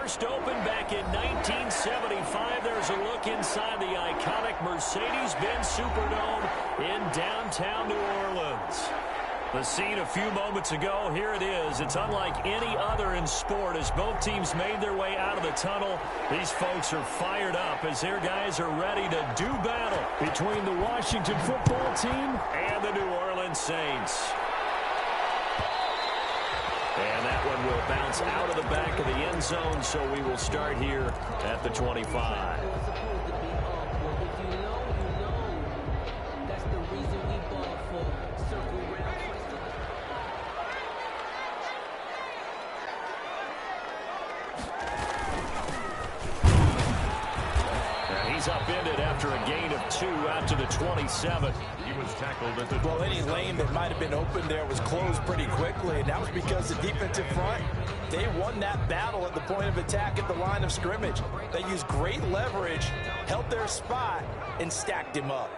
First opened back in 1975. There's a look inside the iconic Mercedes-Benz Superdome in downtown New Orleans. The scene a few moments ago, here it is. It's unlike any other in sport as both teams made their way out of the tunnel. These folks are fired up as their guys are ready to do battle between the Washington football team and the New Orleans Saints. And that one will bounce out of the back of the end zone, so we will start here at the 25. He's upended after a gain of 2 out to the 27. He was tackled at the... Well, any lane that might have been open there was closed pretty quickly, and that was because the defensive front, they won that battle at the point of attack at the line of scrimmage. They used great leverage, held their spot, and stacked him up.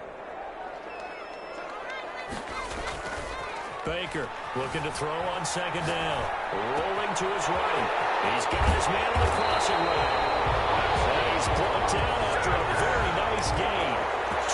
Baker looking to throw on second down. Rolling to his right. He's got his man on the crossing route. And he's brought down after a very nice gain.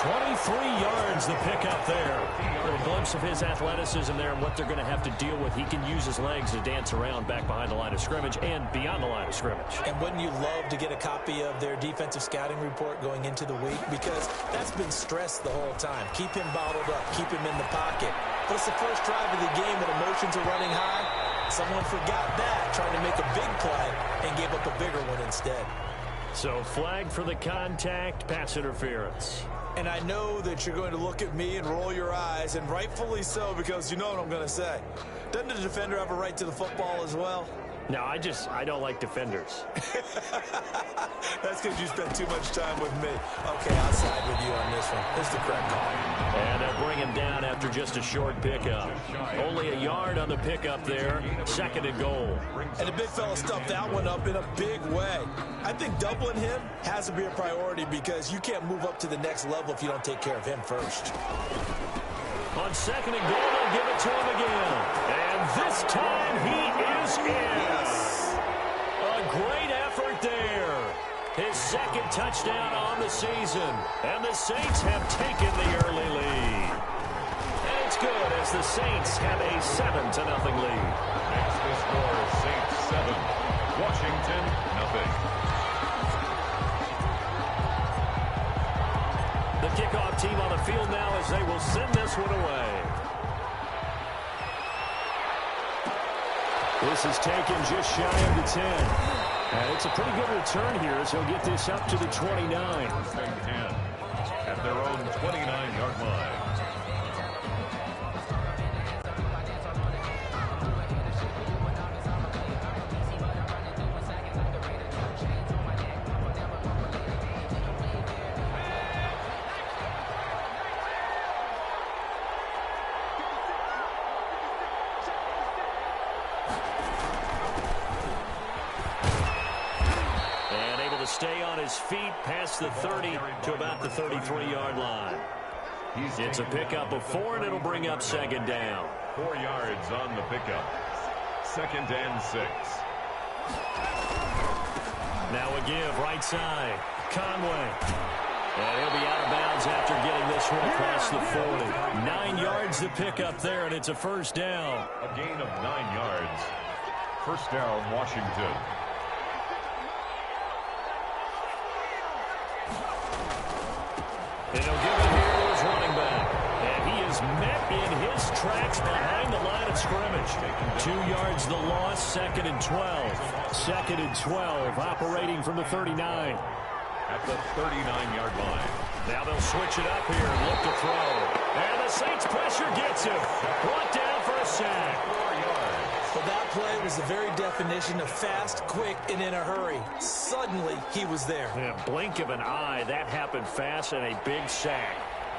23 yards the pickup there. A little glimpse of his athleticism there and what they're going to have to deal with. He can use his legs to dance around back behind the line of scrimmage and beyond the line of scrimmage. And wouldn't you love to get a copy of their defensive scouting report going into the week? Because that's been stressed the whole time. Keep him bottled up. Keep him in the pocket. But it's the first drive of the game and emotions are running high. Someone forgot that, trying to make a big play and gave up a bigger one instead. So flag for the contact, pass interference. And I know that you're going to look at me and roll your eyes, and rightfully so, because you know what I'm going to say. Doesn't the defender have a right to the football as well? No, I don't like defenders. That's because you spent too much time with me. Okay, I'll side with you on this one. It's the correct call. And they'll bring him down after just a short pickup. Only a yard on the pickup there. Second and goal. And the big fella stuffed that one up in a big way. I think doubling him has to be a priority because you can't move up to the next level if you don't take care of him first. On second and goal, they'll give it to him again. And this time he is in. Yes. A great effort there. His second touchdown on the season. And the Saints have taken the early lead. And it's good as the Saints have a 7-0 lead. Next the score, Saints 7, Washington 0. The kickoff team on the field now as they will send this one away. This is taken just shy of the 10. And it's a pretty good return here as he'll get this up to the 29. At their own 29-yard line. Stay on his feet past the 30 to about the 33-yard line. It's a pickup of 4, and it'll bring up second down. 4 yards on the pickup. Second and 6. Now a give, right side. Conway. And he'll be out of bounds after getting this one across the 40. 9 yards to pick up there, and it's a first down. A gain of 9 yards. First down, Washington. And he'll give it here to his running back. And he is met in his tracks behind the line of scrimmage. 2 yards the loss, second and 12. Second and 12, operating from the 39. At the 39-yard line. Now they'll switch it up here and look to throw. And the Saints pressure gets him. Brought down for a sack. 4 yards. Well, that play was the very definition of fast, quick, and in a hurry. Suddenly, he was there. In a blink of an eye, that happened fast and a big sack.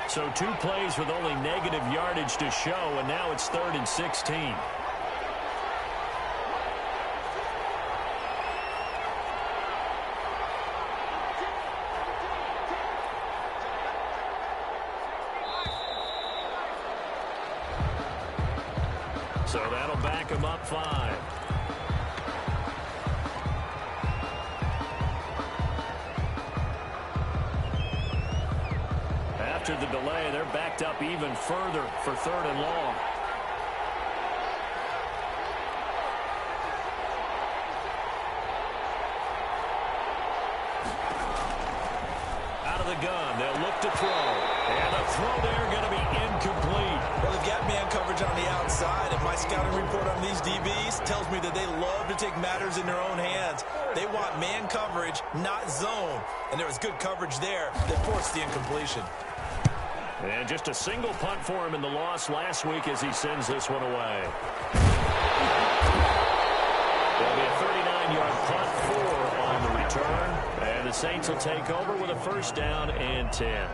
So 2 plays with only negative yardage to show, and now it's 3rd and 16. So that'll back him up 5. after the delay, they're backed up even further for 3rd and long. Out of the gun, they'll look to throw. And a throw there going to be incomplete. Well, they've got man coverage on the outside, and my scouting report on these DBs tells me that they love to take matters in their own hands. They want man coverage, not zone. And there was good coverage there that forced the incompletion. And just a single punt for him in the loss last week as he sends this one away. There'll be a 39-yard punt on the return. And the Saints will take over with a 1st down and 10.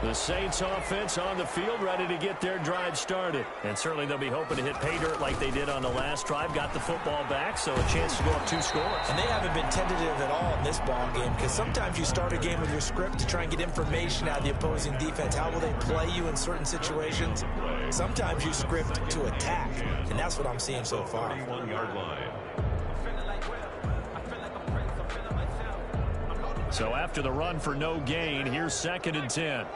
The Saints offense on the field ready to get their drive started. And certainly they'll be hoping to hit pay dirt like they did on the last drive. Got the football back, so a chance to go up 2 scores. And they haven't been tentative at all in this ball game because sometimes you start a game with your script to try and get information out of the opposing defense. How will they play you in certain situations? Sometimes you script to attack, and that's what I'm seeing so far. 31-yard line. So after the run for no gain, here's 2nd and 10.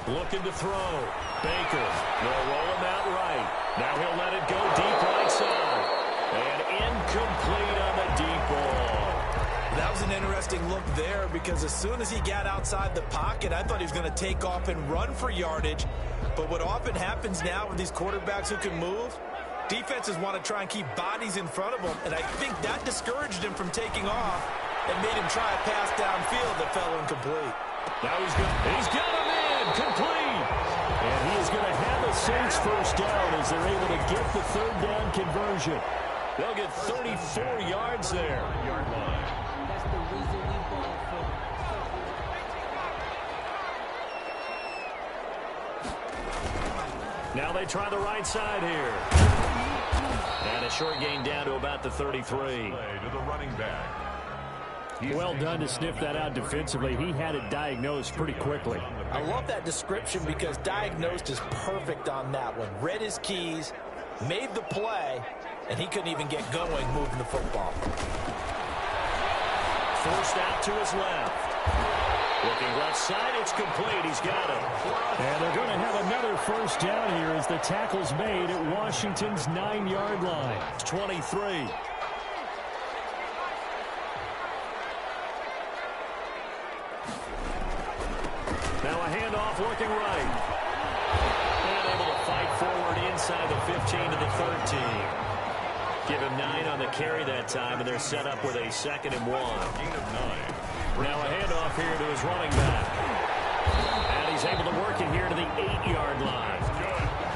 Looking to throw. Baker will roll him out right. Now he'll let it go deep right side. And incomplete on the deep ball. That was an interesting look there because as soon as he got outside the pocket, I thought he was going to take off and run for yardage. But what often happens now with these quarterbacks who can move, defenses want to try and keep bodies in front of them, and I think that discouraged him from taking off and made him try a pass downfield that fell incomplete. Now he's got him in, complete. And he is going to have a Saints 1st down as they're able to get the 3rd down conversion. They'll get 34 yards there. Yard line. Now they try the right side here. And a short gain down to about the 33. Play to the running back. Well done to sniff that out defensively. He had it diagnosed pretty quickly. I love that description because diagnosed is perfect on that one. Read his keys, made the play, and he couldn't even get going moving the football. Forced out to his left. Looking left side, it's complete. He's got it. And they're going to have another 1st down here as the tackle's made at Washington's 9-yard line. It's 23. Now a handoff looking right. And able to fight forward inside the 15 to the 13. Give him 9 on the carry that time, and they're set up with a 2nd and 1. Gain of 9. Now a handoff here to his running back. And he's able to work it here to the 8-yard line.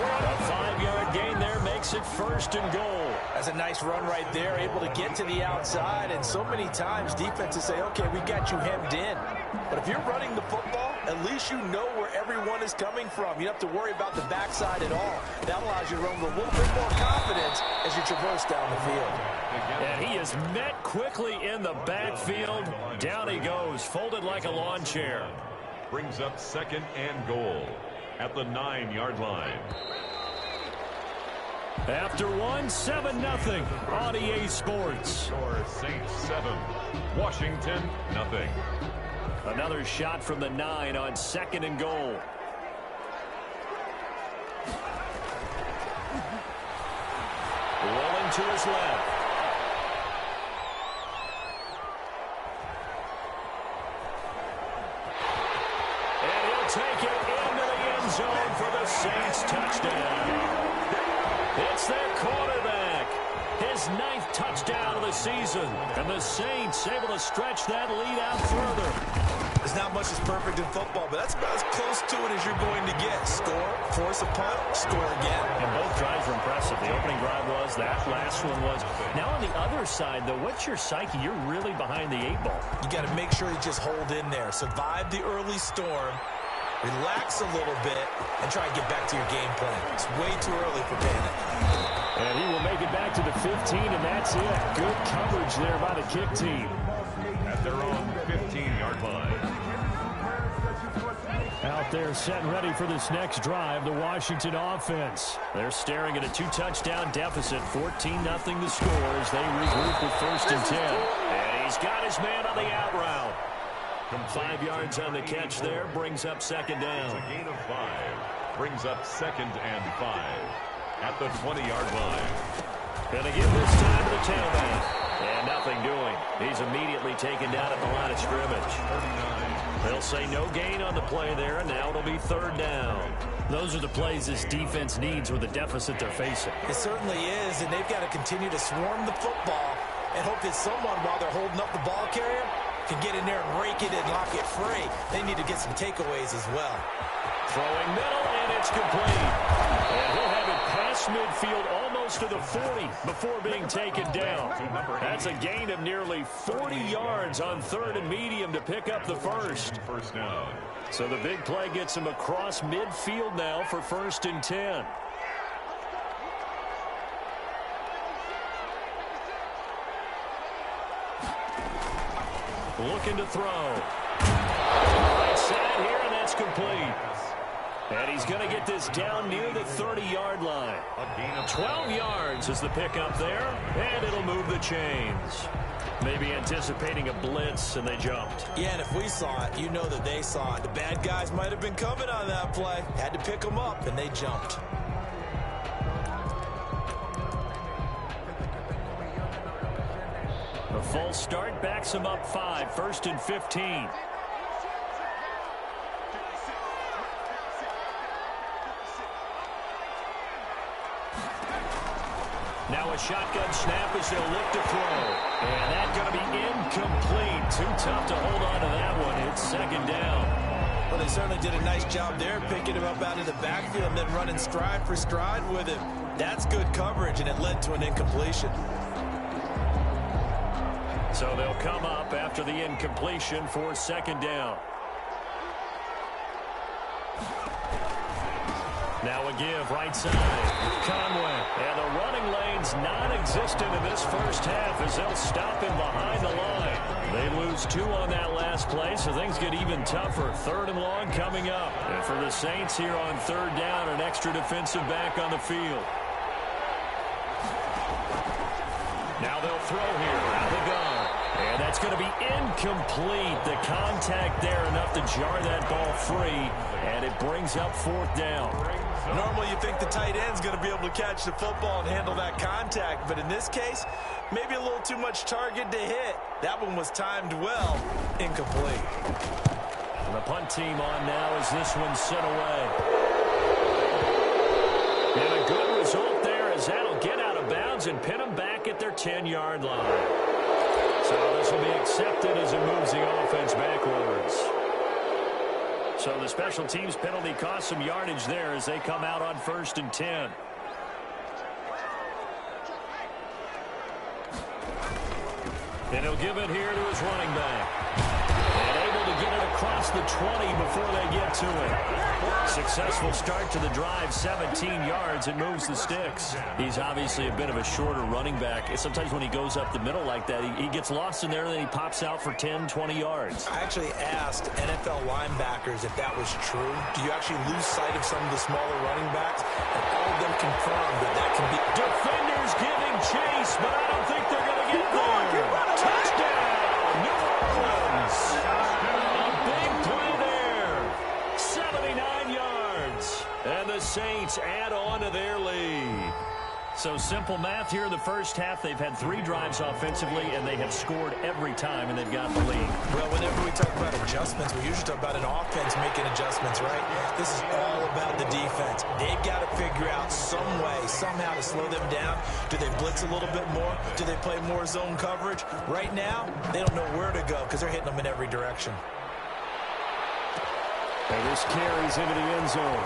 A 5-yard gain there makes it 1st and goal. That's a nice run right there, able to get to the outside. And so many times defenses say, okay, we got you hemmed in. But if you're running the football, at least you know where everyone is coming from. You don't have to worry about the backside at all. That allows you to run with a little bit more confidence as you traverse down the field. And he is met quickly in the backfield. Down he goes, folded like a lawn chair. Brings up 2nd and goal at the 9-yard line. After 7-0 on EA Sports. Score Saints 7, Washington 0. Another shot from the 9 on 2nd and goal. Rolling to his left. And he'll take it into the end zone for the Saints touchdown. It's their quarterback. His 9th touchdown of the season. And the Saints able to stretch that lead out further. There's not much that's perfect in football, but that's about as close to it as you're going to get. Score, force a punt, score again. And both drives were impressive. The opening drive was, that last one was. Now on the other side, though, what's your psyche? You're really behind the 8 ball. You got to make sure you just hold in there. Survive the early storm, relax a little bit, and try and get back to your game plan. It's way too early for panic. And he will make it back to the 15, and that's it. Good coverage there by the kick team. At their own 15-yard line. Out there set and ready for this next drive, the Washington offense. They're staring at a 2-touchdown deficit, 14-0 the score as they regroup with 1st and 10. And he's got his man on the out route. 5 yards on the catch there, brings up 2nd down. It's a gain of 5. Brings up 2nd and 5 at the 20-yard line. Gonna give this time to the tailback. And nothing doing. He's immediately taken down at the line of scrimmage. 39. They'll say no gain on the play there, and now it'll be 3rd down. Those are the plays this defense needs with the deficit they're facing. It certainly is, and they've got to continue to swarm the football and hope that someone, while they're holding up the ball carrier, can get in there and rake it and lock it free. They need to get some takeaways as well. Throwing middle, and it's complete. And he'll have it past midfield almost to the 40 before being taken down. That's a gain of nearly 40 yards on 3rd and medium to pick up the first. First down. So the big play gets him across midfield now for 1st and 10. Looking to throw. Right side here, and that's complete. And he's going to get this down near the 30-yard line. 12 yards is the pickup there, and it'll move the chains. Maybe anticipating a blitz, and they jumped. Yeah, and if we saw it, you know that they saw it. The bad guys might have been coming on that play. Had to pick them up, and they jumped. The false start backs him up 5, 1st and 15. Now a shotgun snap as they'll look to throw. And that's going to be incomplete. Too tough to hold on to that one. It's 2nd down. Well, they certainly did a nice job there, picking him up out of the backfield and then running stride for stride with him. That's good coverage, and it led to an incompletion. So they'll come up after the incompletion for 2nd down. Now a give right side. Conway. And the running lane's non-existent in this first half as they'll stop him behind the line. They lose 2 on that last play, so things get even tougher. 3rd and long coming up. And for the Saints here on 3rd down, an extra defensive back on the field. Now they'll throw here out of the gun. And that's going to be incomplete. The contact there enough to jar that ball free. And it brings up 4th down. Normally you think the tight end's going to be able to catch the football and handle that contact. But in this case, maybe a little too much target to hit. That one was timed well. Incomplete. And the punt team on now as this one's sent away. And a good result there as that'll get out of bounds and pin them back at their 10-yard line. So this will be accepted as it moves the offense backwards. So the special teams penalty cost some yardage there as they come out on 1st and 10. And he'll give it here to his running back. And able to get it across the 20 before they get to it. Successful start to the drive, 17 yards. It moves the sticks. He's obviously a bit of a shorter running back. Sometimes when he goes up the middle like that, he gets lost in there and then he pops out for 10, 20 yards. I actually asked NFL linebackers if that was true. Do you actually lose sight of some of the smaller running backs? And all of them confirmed that that can be. Defenders giving chase, but I don't think they're going to get there. Touchdown, New Orleans. A big play there. 79 yards. And the Saints add on to their lead. So simple math here in the first half. They've had 3 drives offensively, and they have scored every time, and they've got the lead. Well, whenever we talk about adjustments, we usually talk about an offense making adjustments, right? This is all about the defense. They've got to figure out some way, somehow to slow them down. Do they blitz a little bit more? Do they play more zone coverage? Right now, they don't know where to go because they're hitting them in every direction. And this carries into the end zone.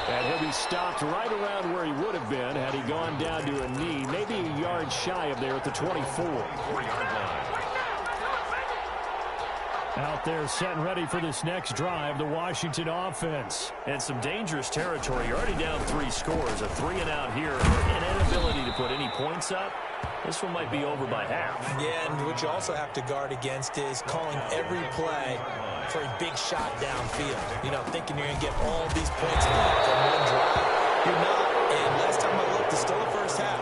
And he'll be stopped right around where he would have been had he gone down to a knee, maybe a yard shy of there at the 24. Out there set and ready for this next drive, the Washington offense. And some dangerous territory. You're already down 3 scores. A 3-and-out here. An inability to put any points up. This one might be over by half. Yeah, and what you also have to guard against is calling every play for a big shot downfield. You know, thinking you're going to get all these points back on one drive. You're not. And last time I looked, it's still the first half.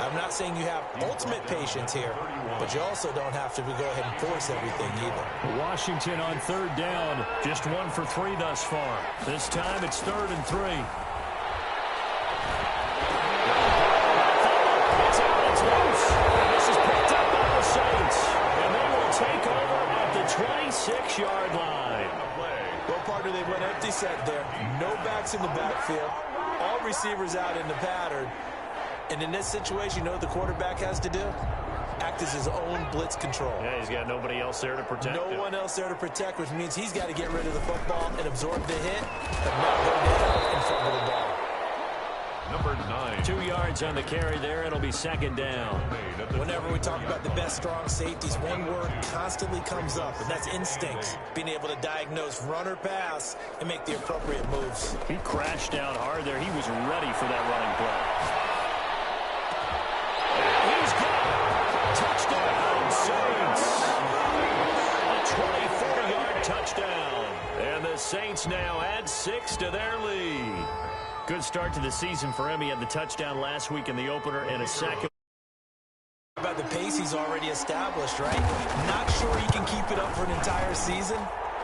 I'm not saying you have ultimate patience here, but you also don't have to go ahead and force everything either. Washington on third down. Just 1 for 3 thus far. This time it's 3rd and 3. It's out. It's loose. This is picked up by the Saints. And they will take over at the 26-yard line. Well, partner, they went empty set there. No backs in the backfield. All receivers out in the pattern. And in this situation, you know what the quarterback has to do? Act as his own blitz control. Yeah, he's got nobody else there to protect him. No one else there to protect, which means he's got to get rid of the football and absorb the hit, but not go down and fumble the ball. Number 9. 2 yards on the carry there. It'll be 2nd down. Whenever we talk about the best strong safeties, one word constantly comes up, and that's instinct. Being able to diagnose run or pass and make the appropriate moves. He crashed down hard there. He was ready for that running play. He's got touchdown, Saints. A 24-yard touchdown. And the Saints now add 6 to their lead. Good start to the season for him. He had the touchdown last week in the opener and a second. About the pace he's already established, right? Not sure he can keep it up for an entire season,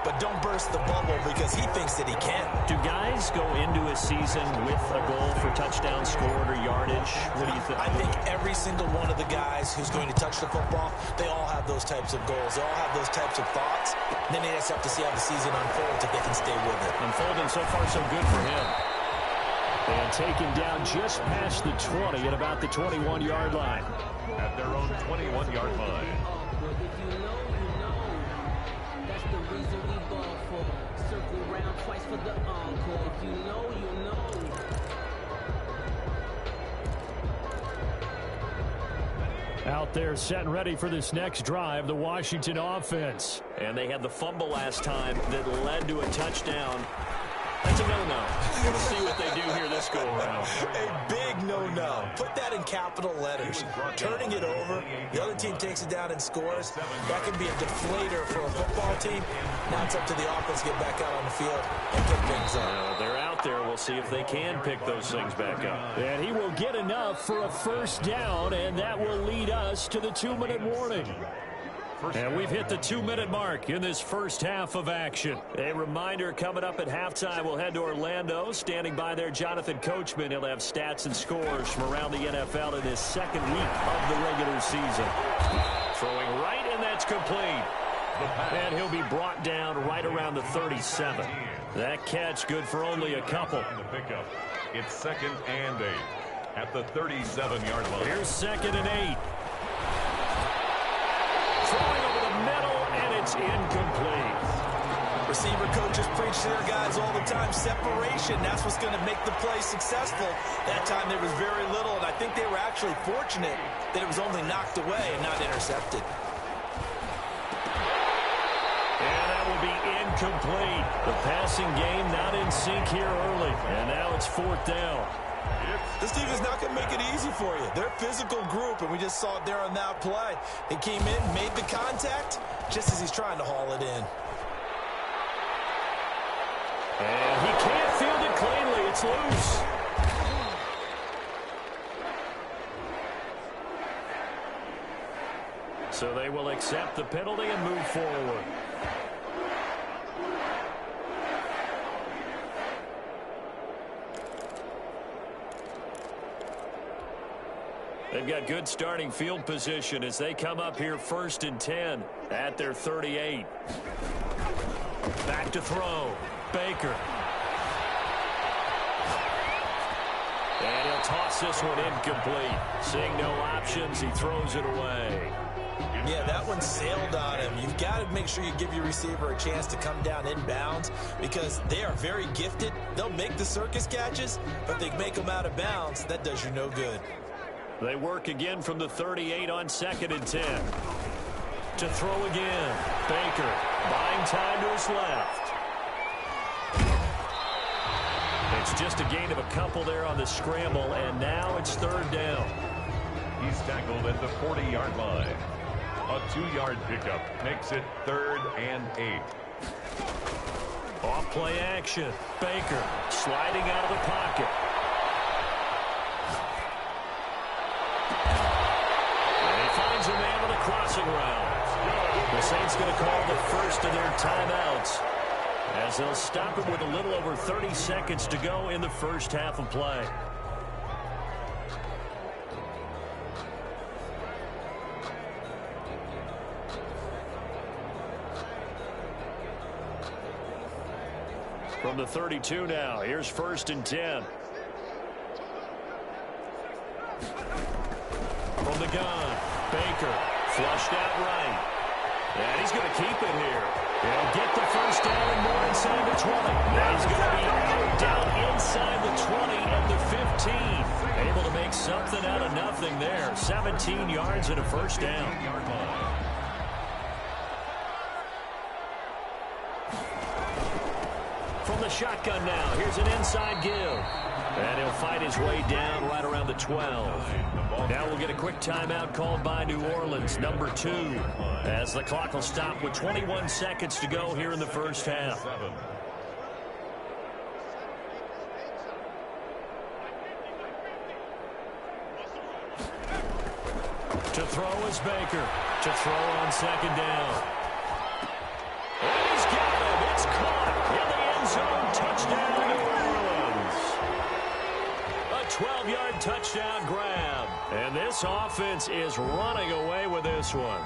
but don't burst the bubble because he thinks that he can. Do guys go into a season with a goal for touchdown scored or yardage? What do you think? I think every single one of the guys who's going to touch the football, they all have those types of goals. They all have those types of thoughts. And then they just have to see how the season unfolds if they can stay with it. Unfolding so far so good for him. And taken down just past the 20 at about the 21-yard line. At their own 21-yard line. That's the reason we ball for. Circle round twice for the encore. If you know, you know. Out there set and ready for this next drive, the Washington offense. And they had the fumble last time that led to a touchdown. That's a no-no. We'll see what they do here this go-around. A big no-no. Put that in capital letters. Turning it over, the other team takes it down and scores. That can be a deflator for a football team. Now it's up to the offense to get back out on the field and pick things up. They're out there. We'll see if they can pick those things back up. And he will get enough for a first down, and that will lead us to the 2-minute warning. And we've hit the 2-minute mark in this first half of action. A reminder, coming up at halftime, we'll head to Orlando. Standing by there, Jonathan Coachman. He'll have stats and scores from around the NFL in his second week of the regular season. Throwing right, and that's complete. And he'll be brought down right around the 37. That catch good for only a couple. It's 2nd and 8 at the 37-yard line. Here's 2nd and 8. Throwing over the middle, and it's incomplete. Receiver coaches preach to their guys all the time. Separation, that's what's going to make the play successful. That time there was very little, and I think they were actually fortunate that it was only knocked away and not intercepted. And that will be incomplete. The passing game not in sync here early, and now it's 4th down. This team is not going to make it easy for you. They're a physical group, and we just saw it there on that play. He came in, made the contact, just as he's trying to haul it in. And he can't field it cleanly. It's loose. So they will accept the penalty and move forward. They've got good starting field position as they come up here 1st and 10 at their 38. Back to throw. Baker. And he'll toss this one incomplete. Seeing no options, he throws it away. Yeah, that one sailed on him. You've got to make sure you give your receiver a chance to come down inbounds because they are very gifted. They'll make the circus catches, but if they make them out of bounds, that does you no good. They work again from the 38 on 2nd and 10. To throw again. Baker buying time to his left. It's just a gain of a couple there on the scramble, and now it's 3rd down. He's tackled at the 40-yard line. A 2-yard pickup makes it 3rd and 8. Off play action. Baker sliding out of the pocket. And he finds a man with a crossing route. The Saints going to call the first of their timeouts, as they'll stop it with a little over 30 seconds to go in the first half of play. From the 32 now, here's 1st and 10. From the gun, Baker flushed out right. And he's going to keep it here. He'll get the first down and more inside the 20. And he's going to be down inside the 20 and the 15. Able to make something out of nothing there. 17 yards and a first down. From the shotgun now, here's an inside give. And he'll fight his way down right around the 12. Now we'll get a quick timeout called by New Orleans, number 2, as the clock will stop with 21 seconds to go here in the first half. To throw is Baker. To throw on 2nd down. And he's got him. It's caught in the end zone. Touchdown, New Orleans. A 12-yard touchdown grab. And this offense is running away with this one.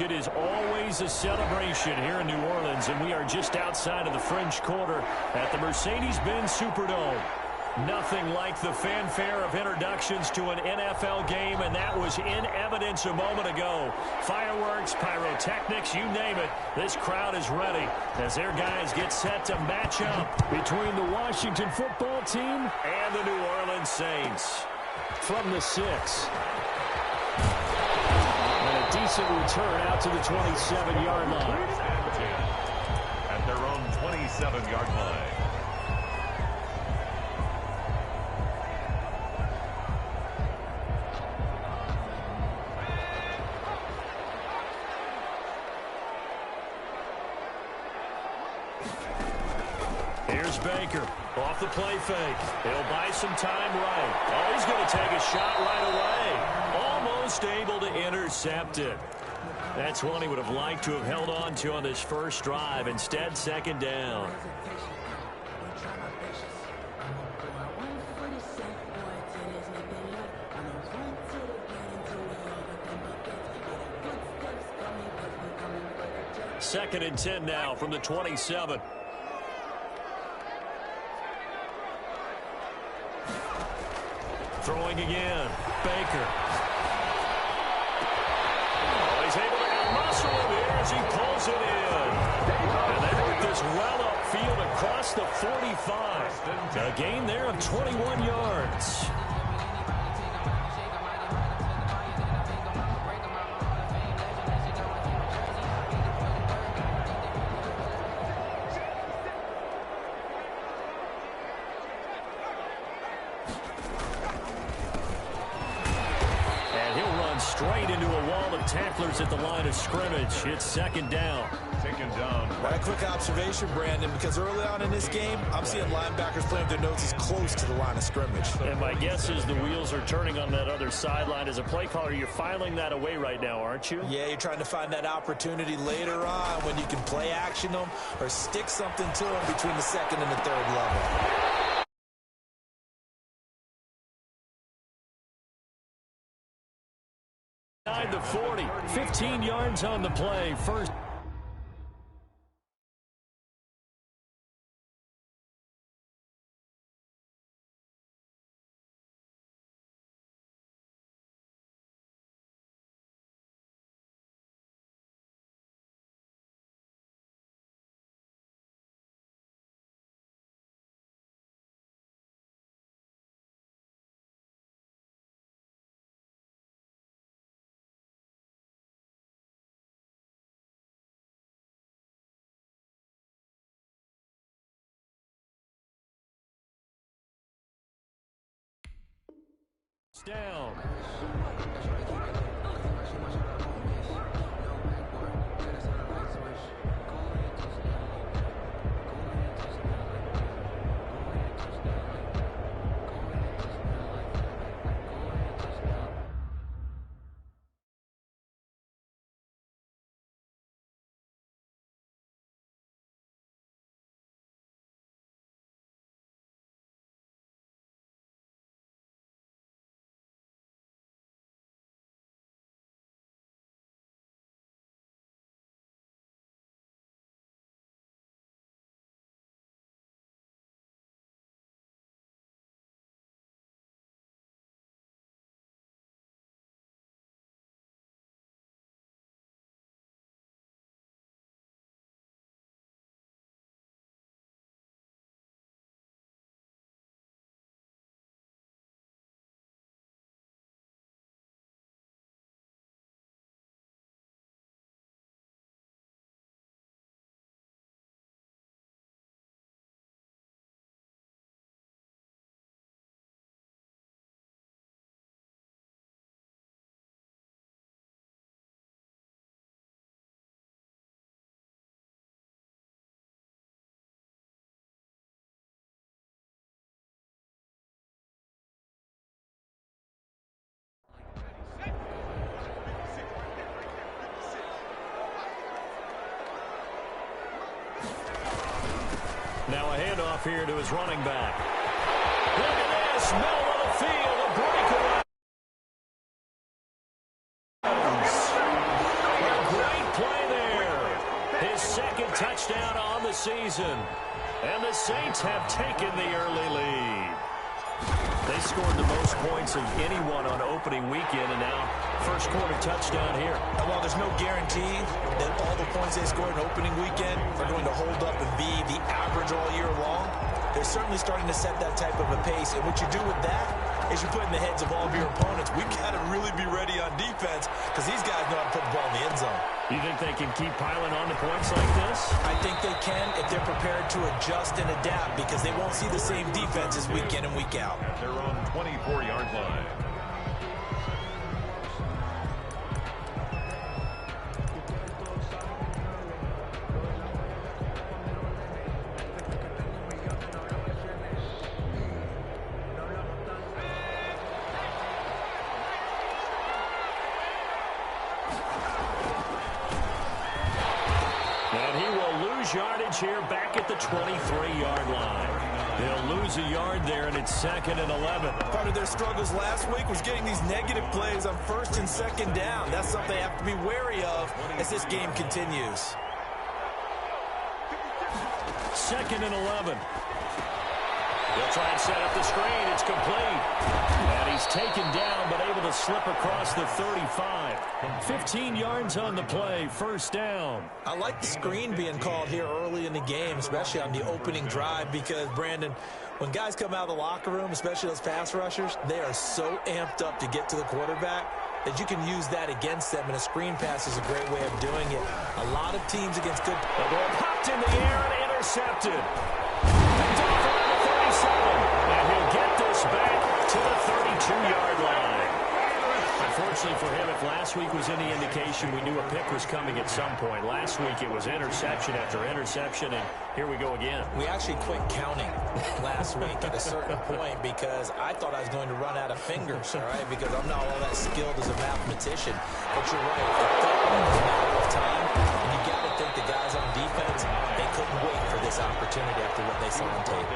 It is always a celebration here in New Orleans, and we are just outside of the French Quarter at the Mercedes-Benz Superdome. Nothing like the fanfare of introductions to an NFL game, and that was in evidence a moment ago. Fireworks, pyrotechnics, you name it. This crowd is ready as their guys get set to match up between the Washington football team and the New Orleans Saints. From the 6. And a decent return out to the 27-yard line. At their own 27-yard line. Here's Baker off the play fake. He'll buy some time right. Oh, he's going to take a shot right away. Almost able to intercept it. That's one he would have liked to have held on to on this first drive. Instead, second down. Second and 10 now from the 27. Throwing again. Baker. Oh, he's able to out-muscle him here as he pulls it in. And they work this well upfield across the 45. A gain there of 21 yards. Straight into a wall of tacklers at the line of scrimmage. It's second down. Taken down. Right, a quick observation, Brandon, because early on in this game, I'm seeing linebackers playing with their noses close to the line of scrimmage. And my guess is the wheels are turning on that other sideline. As a play caller, you're filing that away right now, aren't you? Yeah, you're trying to find that opportunity later on when you can play action them or stick something to them between the second and the third level. The 40, 15 yards on the play. First. Down. Now a handoff here to his running back. Look at this, middle of the field, a breakaway. A great touchdown on the season. And the Saints have taken the early lead. They scored the most points of anyone on opening weekend, and now first quarter touchdown here. And while there's no guarantee that all the points they scored in opening weekend are going to hold up and be the average all year long, they're certainly starting to set that type of a pace. And what you do with that is you put in the heads of all of your opponents, we've got to really be ready on defense because these guys know how to put the ball in the end zone. You think they can keep piling on the points like this? I think they can if they're prepared to adjust and adapt because they won't see the same defenses week in and week out. At their own 24-yard line. Yardage here back at the 23-yard line. They'll lose a yard there, and it's 2nd and 11. Part of their struggles last week was getting these negative plays on 1st and 2nd down. That's something they have to be wary of as this game continues. 2nd and 11. They'll try and set up the screen. It's complete. And he's taken down, but able to slip across the 35. 15 yards on the play, first down. I like the screen being called here early in the game, especially on the opening drive, because, Brandon, when guys come out of the locker room, especially those pass rushers, they are so amped up to get to the quarterback that you can use that against them, and a screen pass is a great way of doing it. A lot of teams against good... The ball popped in the air and intercepted. Picked off around the 37, and he'll get this back to the 32-yard line. Unfortunately for him, if last week was any indication, we knew a pick was coming at some point. Last week it was interception after interception, and here we go again. We actually quit counting last week at a certain point because I thought I was going to run out of fingers, all right, because I'm not all that skilled as a mathematician. But you're right, it felt like it was a matter of time, and you got to think the guys on defense, they couldn't wait for this opportunity after what they saw on tape.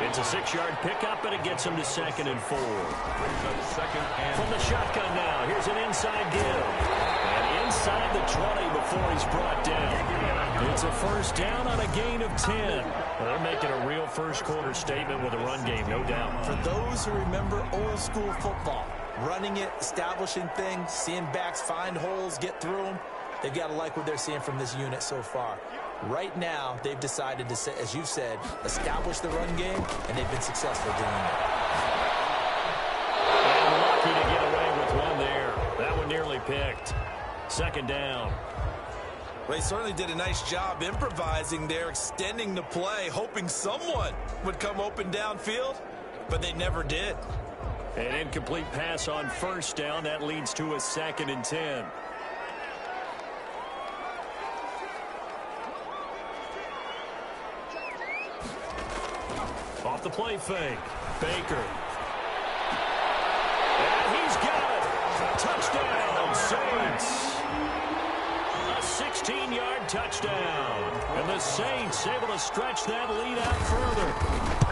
It's a 6-yard pickup, and it gets him to 2nd and 4. From the shotgun now, here's an inside give. And inside the 20 before he's brought down. It's a first down on a gain of 10. Well, they're making a real first quarter statement with a run game, no doubt. For those who remember old school football, running it, establishing things, seeing backs find holes, get through them, they've got to like what they're seeing from this unit so far. Right now, they've decided to, as you said, establish the run game, and they've been successful doing it. And lucky to get away with one there. That one nearly picked. 2nd down. Well, they certainly did a nice job improvising there, extending the play, hoping someone would come open downfield, but they never did. An incomplete pass on first down. That leads to a 2nd and 10. Off the play fake. Baker. And he's got it. Touchdown, Saints. A 16-yard touchdown. And the Saints able to stretch that lead out further.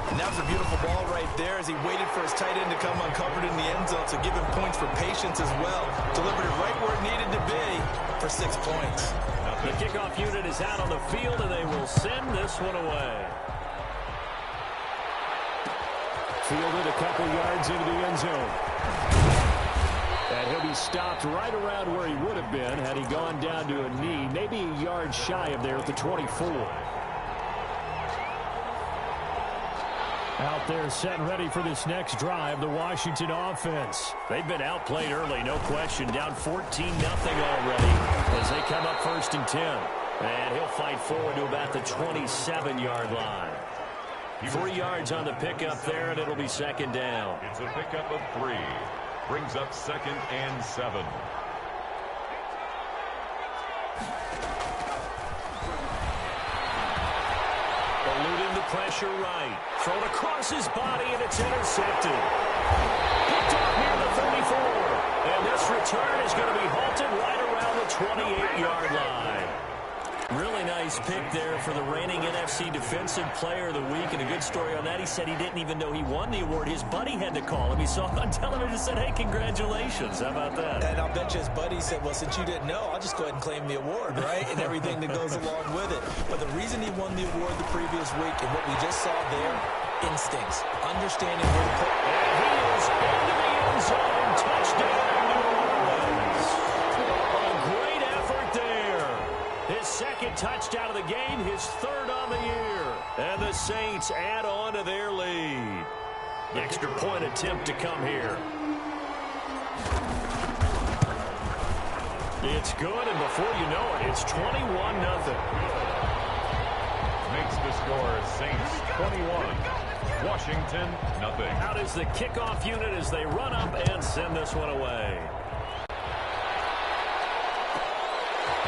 And that was a beautiful ball right there as he waited for his tight end to come uncovered in the end zone, so give him points for patience as well. Delivered it right where it needed to be for 6 points. The kickoff unit is out on the field, and they will send this one away. Fielded a couple yards into the end zone. And he'll be stopped right around where he would have been had he gone down to a knee, maybe a yard shy of there at the 24. Out there set and ready for this next drive, the Washington offense. They've been outplayed early, no question. Down 14-0 already as they come up 1st and 10. And he'll fight forward to about the 27-yard line. 3 yards on the pickup there, and it'll be 2nd down. It's a pickup of 3. Brings up 2nd and 7. Eluding the pressure right. Thrown across his body, and it's intercepted. Picked off near the 34. And this return is going to be halted right around the 28-yard line. Really nice nice pick there for the reigning NFC Defensive Player of the Week. And a good story on that, he said he didn't even know he won the award. His buddy had to call him. He saw it on television and said, hey, congratulations. How about that? And I'll bet you his buddy said, well, since you didn't know, I'll just go ahead and claim the award, right? And everything that goes along with it. But the reason he won the award the previous week and what we just saw there, instincts, understanding where to put. And he is into the end zone. Touchdown, New Orleans. A great effort there. His second touchdown of the game, his third on the year. And the Saints add on to their lead. Extra point attempt to come here. It's good, and before you know it, it's 21-0. Makes the score Saints 21. Washington, nothing. Out is the kickoff unit as they run up and send this one away.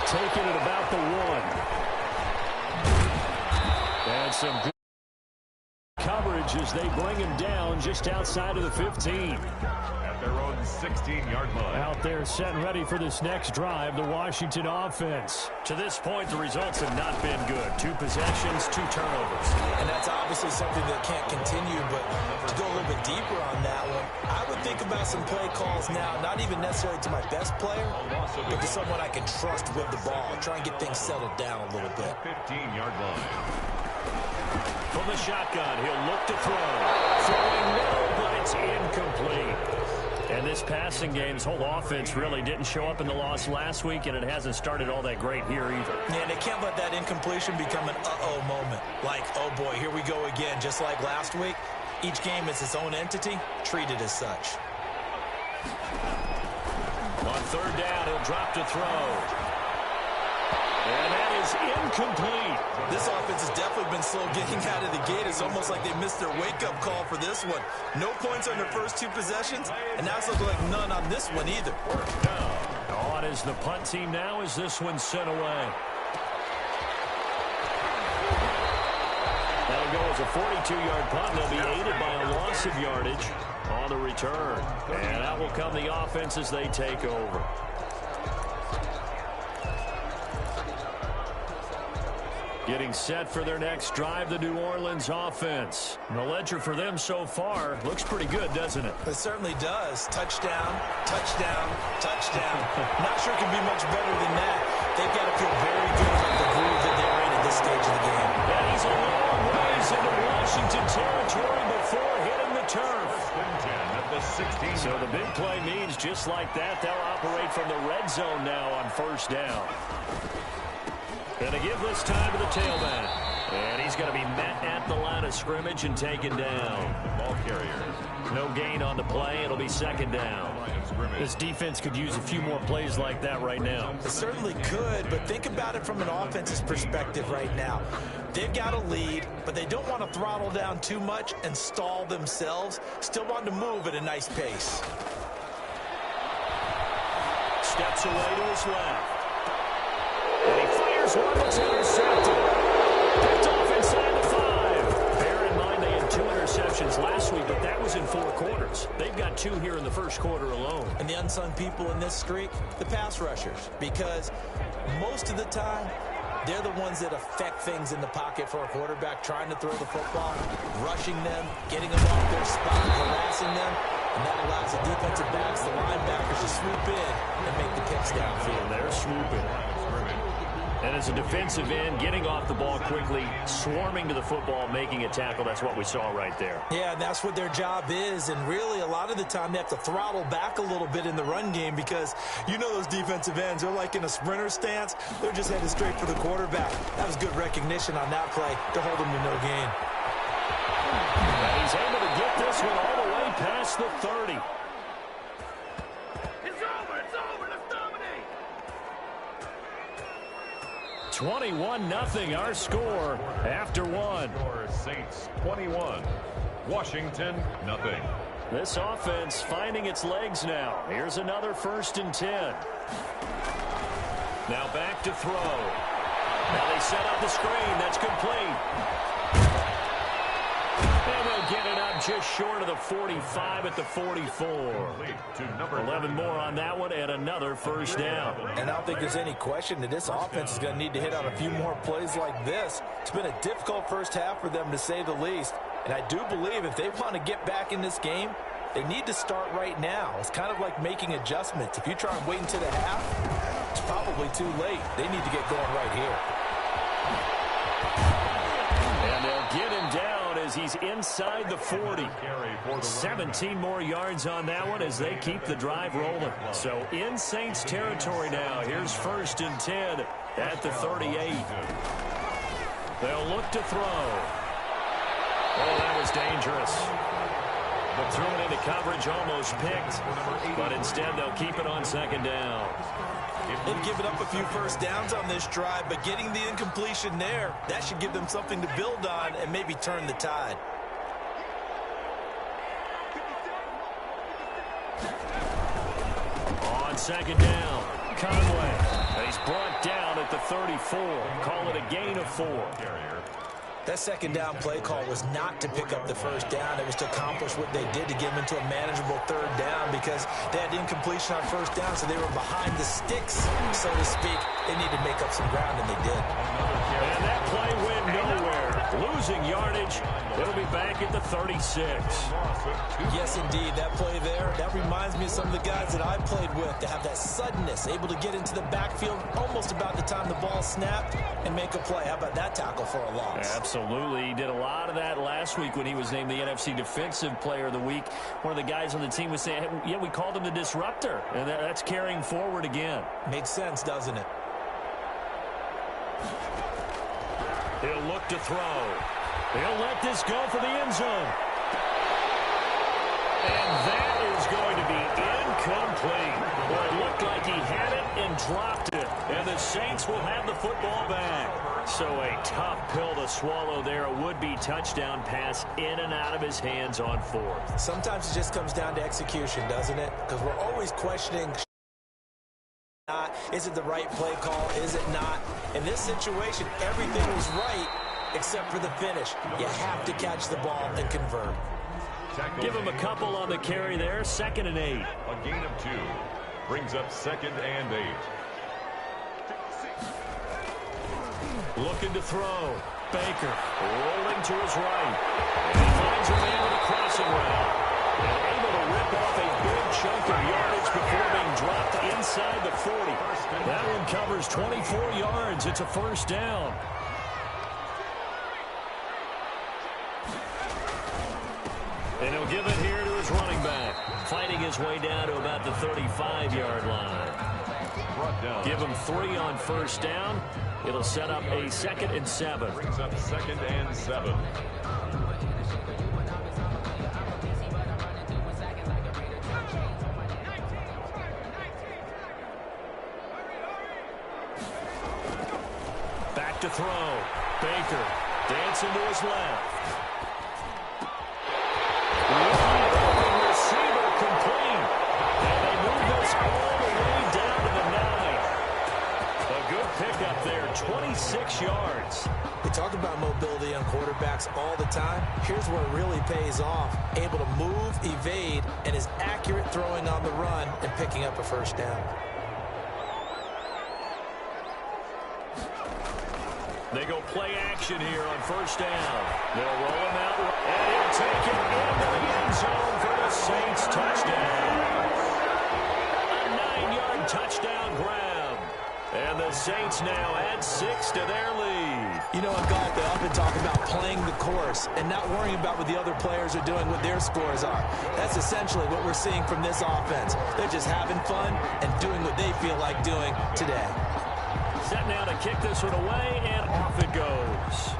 Taking it about the 1. And some good coverage as they bring him down just outside of the 15. At their own 16-yard line. Out there set and ready for this next drive, the Washington offense. To this point, the results have not been good. 2 possessions, 2 turnovers. And that's obviously something that can't continue, but to go a little bit deeper on that one, I would think about some play calls now, not even necessarily to my best player, but to someone I can trust with the ball. Try and get things settled down a little bit. 15-yard line. From the shotgun, he'll look to throw. Throwing middle, but it's incomplete. And this passing game's whole offense really didn't show up in the loss last week, and it hasn't started all that great here either. Yeah, they can't let that incompletion become an uh-oh moment. Like, oh boy, here we go again. Just like last week, each game is its own entity, treated as such. On third down, he'll drop to throw. And that is incomplete. This offense has definitely been slow getting out of the gate. It's almost like they missed their wake-up call for this one. No points on their first 2 possessions, and now it's looking like none on this one either. On is the punt team now as this one's sent away. That'll go as a 42-yard punt. They'll be aided by a loss of yardage on the return. And out will come the offense as they take over. Getting set for their next drive, the New Orleans offense. And the ledger for them so far looks pretty good, doesn't it? It certainly does. Touchdown, touchdown, touchdown. Not sure it can be much better than that. They've got to feel very good about the groove that they're in at this stage of the game. And he's a long ways into Washington territory before hitting the turf. At the 16. So the big play means just like that, they'll operate from the red zone now on first down. Going to give this time to the tailback. And he's going to be met at the line of scrimmage and taken down. Ball carrier. No gain on the play. It'll be second down. This defense could use a few more plays like that right now. It certainly could, but think about it from an offense's perspective right now. They've got a lead, but they don't want to throttle down too much and stall themselves. Still want to move at a nice pace. Steps away to his left. And he fires one that's intercepted. Picked off inside the 5. Bear in mind they had 2 interceptions last week, but that was in 4 quarters. They've got 2 here in the first quarter alone. And the unsung people in this streak, the pass rushers, because most of the time, they're the ones that affect things in the pocket for a quarterback, trying to throw the football, rushing them, getting them off their spot, harassing them, and that allows the defensive backs, the linebackers to swoop in and make the kicks downfield. They're swooping. And as a defensive end, getting off the ball quickly, swarming to the football, making a tackle, that's what we saw right there. Yeah, and that's what their job is, and really a lot of the time they have to throttle back a little bit in the run game because you know those defensive ends, they're like in a sprinter stance. They're just headed straight for the quarterback. That was good recognition on that play to hold them to no gain. And he's able to get this one all the way past the 30. It's over, let's dominate. 21-0 our score after 1. Saints 21. Washington nothing. This offense finding its legs now. Here's another 1st and 10. Now back to throw. Now they set up the screen. That's complete. And they'll get it up just short of the 45 at the 44. 11 more on that one and another first down. And I don't think there's any question that this offense is going to need to hit on a few more plays like this. It's been a difficult first half for them, to say the least. And I do believe if they want to get back in this game, they need to start right now. It's kind of like making adjustments. If you try and wait until the half, it's probably too late. They need to get going right here. And they'll get him down as he's inside the 40. 17 more yards on that one as they keep the drive rolling. So in Saints territory now. Here's 1st and 10 at the 38. They'll look to throw. Oh, that was dangerous. Threw it into coverage, almost picked, but instead they'll keep it on 2nd down. They've given up a few first downs on this drive, but getting the incompletion there, that should give them something to build on and maybe turn the tide. On 2nd down, Conway. And he's brought down at the 34. Call it a gain of 4. That 2nd down play call was not to pick up the first down. It was to accomplish what they did to get them into a manageable 3rd down because they had incompletion on 1st down, so they were behind the sticks, so to speak. They needed to make up some ground, and they did. And that play went nowhere. Losing yardage. It'll be back at the 36. Yes, indeed. That play there, that reminds me of some of the guys that I played with, to have that suddenness, able to get into the backfield almost about the time the ball snapped and make a play. How about that tackle for a loss? Absolutely. He did a lot of that last week when he was named the NFC Defensive Player of the Week. One of the guys on the team was saying, hey, yeah, we called him the disruptor, and that's carrying forward again. Makes sense, doesn't it? He'll look to throw. He'll let this go for the end zone. And that is going to be incomplete. Well, it looked like he had it and dropped it. And the Saints will have the football back. So a tough pill to swallow there. A would-be touchdown pass in and out of his hands on 4th. Sometimes it just comes down to execution, doesn't it? Because we're always questioning, is it the right play call? Is it not? In this situation, everything was right except for the finish. You have to catch the ball and convert. Give him a couple on the carry there. 2nd and 8. A gain of 2 brings up 2nd and 8. Looking to throw. Baker rolling to his right. And he finds a man with a crossing route. And able to rip off a big chunk of yardage before being dropped inside the 40. That one covers 24 yards. It's a 1st down. And he'll give it here to his running back. Fighting his way down to about the 35-yard line. Give him 3 on 1st down. It'll set up a 2nd and 7. Brings up 2nd and 7. Back to throw. Baker dancing to his left. Receiver complete. And they move this all the way down to the 9. A good pickup there, 26 yards. We talk about mobility on quarterbacks all the time. Here's where it really pays off. Able to move, evade, and is accurate throwing on the run and picking up a 1st down. They go play action here on 1st down. They'll roll him out, and he'll take it into the end zone for the Saints touchdown. A 9-yard touchdown grab. And the Saints now add 6 to their lead. You know, in golf, they often talk about playing the course and not worrying about what the other players are doing, what their scores are. That's essentially what we're seeing from this offense. They're just having fun and doing what they feel like doing today. Set now to kick this one away, and off it goes.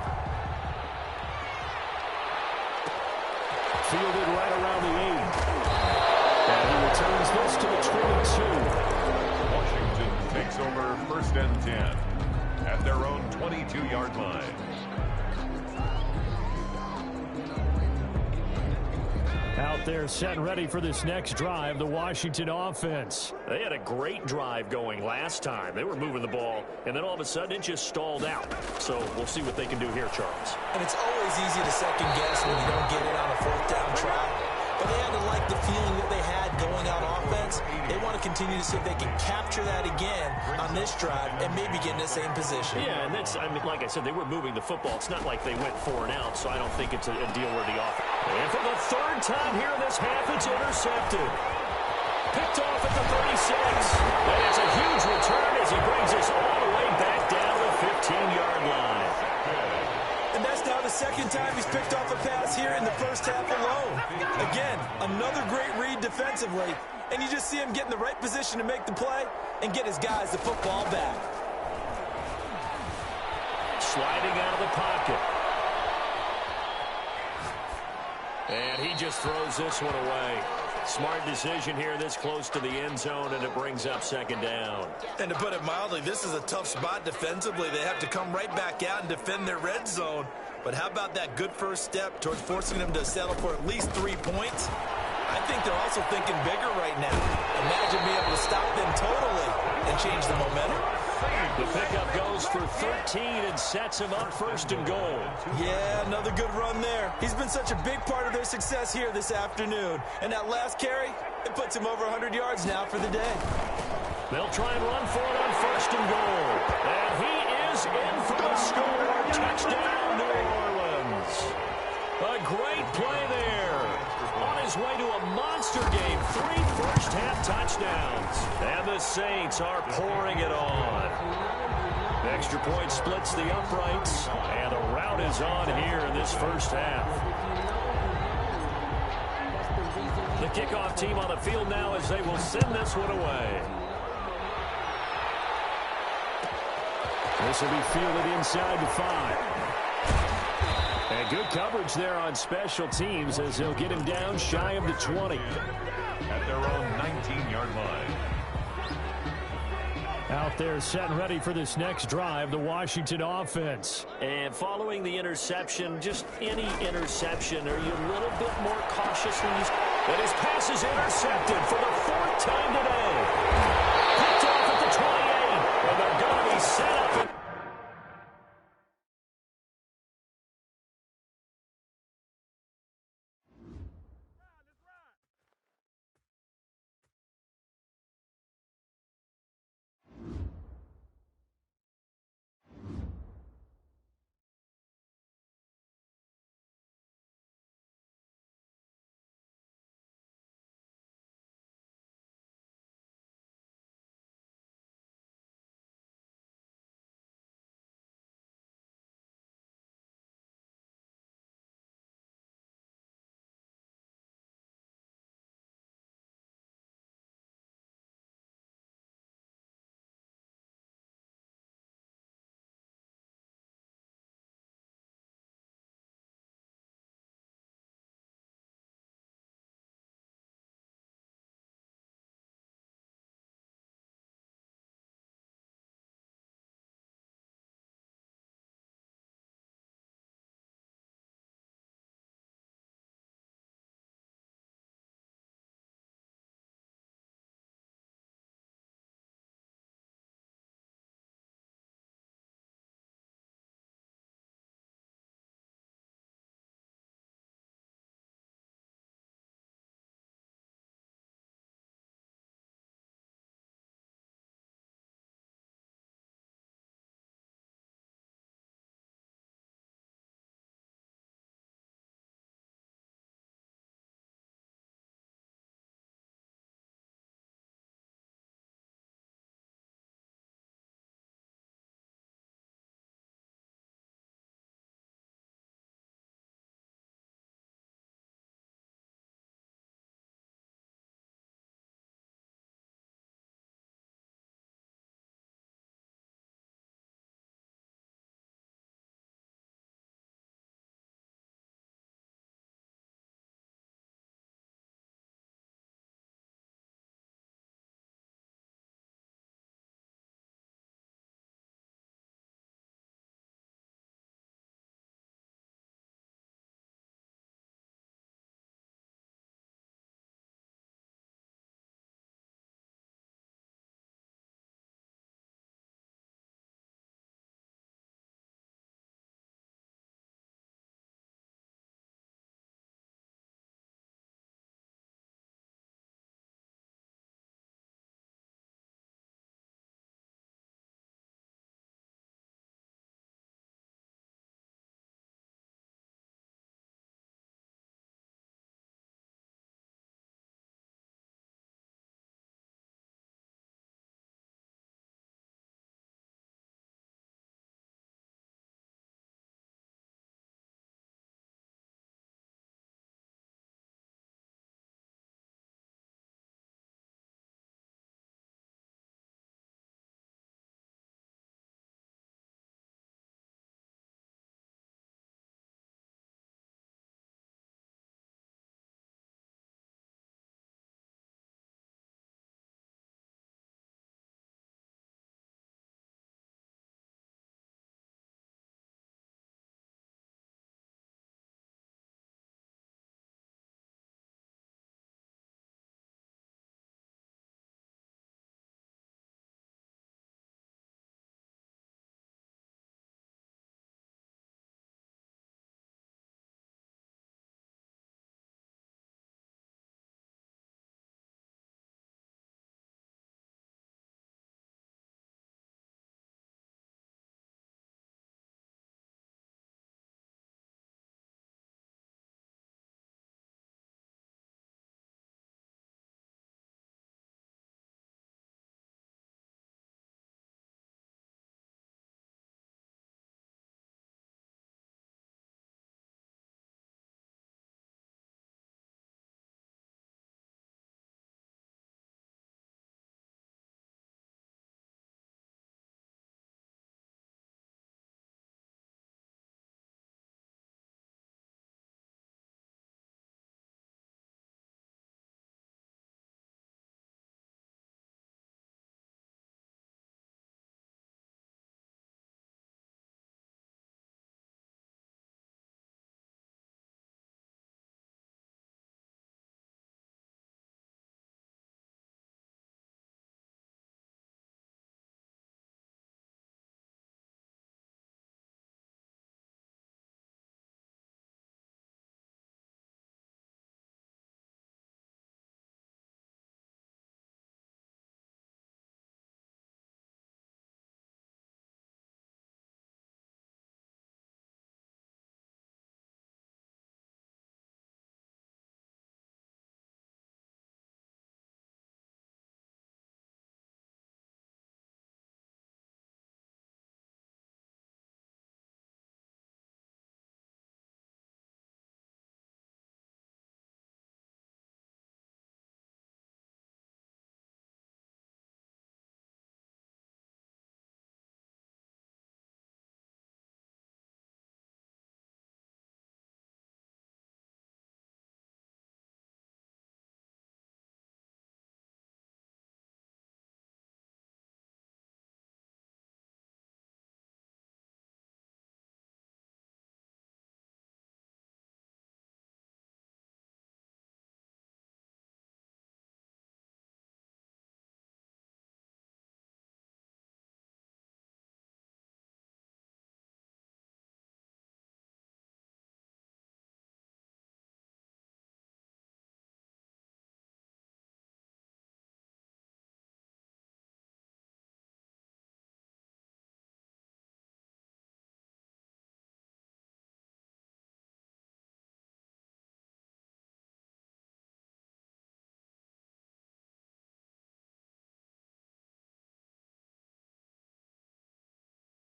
Fielded right around the 8. And he returns this to the 22. Washington takes over 1st and 10 at their own 22-yard line. Out Out there set and ready for this next drive, the Washington offense. They had a great drive going last time. They were moving the ball, and then all of a sudden it just stalled out. So we'll see what they can do here, Charles. And it's always easy to second guess when you don't get it on a fourth down try. But they had to like the feeling that they had going out offense. They want to continue to see if they can capture that again on this drive and maybe get in the same position. Yeah, and that's, I mean, like I said, they were moving the football. It's not like they went 4 and out, so I don't think it's a deal where the offense. And for the third time here this half, it's intercepted. Picked off at the 36. And it's a huge return as he brings us all the way back down to the 15-yard line. And that's now the second time he's picked off a pass here in the first half alone. Again, another great read defensively, and you just see him get in the right position to make the play and get his guys the football back. Sliding out of the pocket. And he just throws this one away. Smart decision here this close to the end zone, and it brings up second down. And to put it mildly, this is a tough spot defensively. They have to come right back out and defend their red zone. But how about that good first step towards forcing them to settle for at least 3 points? I think they're also thinking bigger right now. Imagine being able to stop them totally and change the momentum. The pickup goes for 13 and sets him up first and goal. Yeah, another good run there. He's been such a big part of their success here this afternoon. And that last carry, it puts him over 100 yards now for the day. They'll try and run for it on first and goal. And he is in for the score. Touchdown, New Orleans. A great play there. On his way to a monster game. 3 first-half touchdowns. And the Saints are pouring it on. Extra point splits the uprights. And the rout is on here in this first half. The kickoff team on the field now as they will send this one away. This will be fielded inside the 5. And good coverage there on special teams as they'll get him down shy of the 20. At their own 19-yard line. Out there set and ready for this next drive, the Washington offense. And following the interception, just any interception, are you a little bit more cautious when you... And his pass is intercepted for the 4th time today.